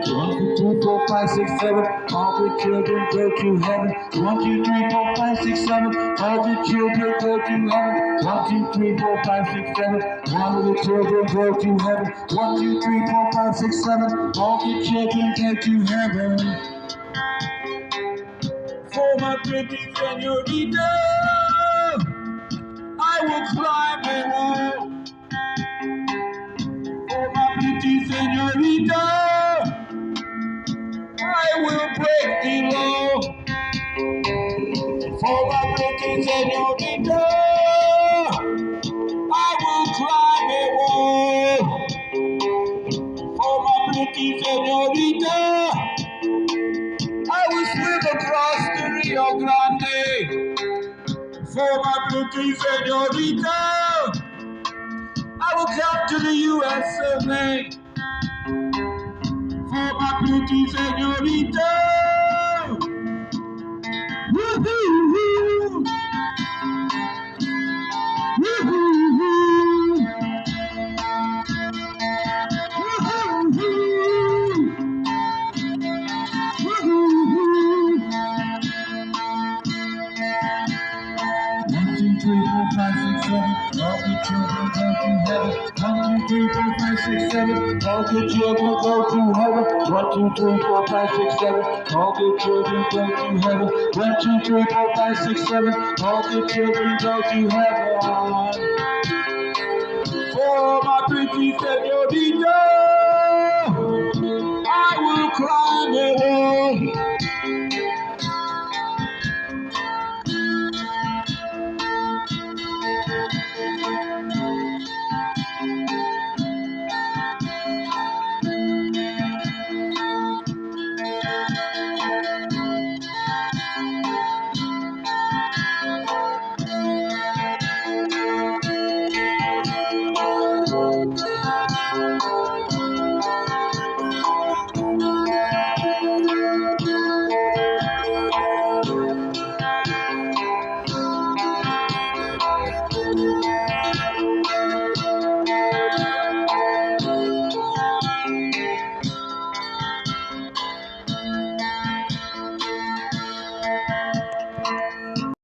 One, two, three, four, five, six, seven. All the children go to heaven. 1, 2, 3, 4, 5, 6, 7. All the children go to heaven. 1, 2, 3, 4, 5, 6, 7. All of the children go to heaven. 1, 2, 3, 4, 5, 6, 7. All the children go to heaven. For my pretty señorita, I will climb a wall. For my pretty señorita, I will break the law. For my pretty señorita, I will climb a wall. For my pretty señorita, I will swim across the Rio Grande. For my pretty señorita, I will come to the US of A. For my pretty señorita, woo-hoo-hoo, woo-hoo-hoo, woo-hoo-hoo, woo-hoo-hoo. 1, 2, 3, 4, 5, 6, 7. All the children go to heaven. 1, 2, 3, 4, 5, 6, 7. All the children go to heaven. 1, 2, 3, 4, 5, 6, 7. All the children go to heaven. 1, 2, 3, 4, 5, 6, 7. All the children go to heaven. For my pretty señorita.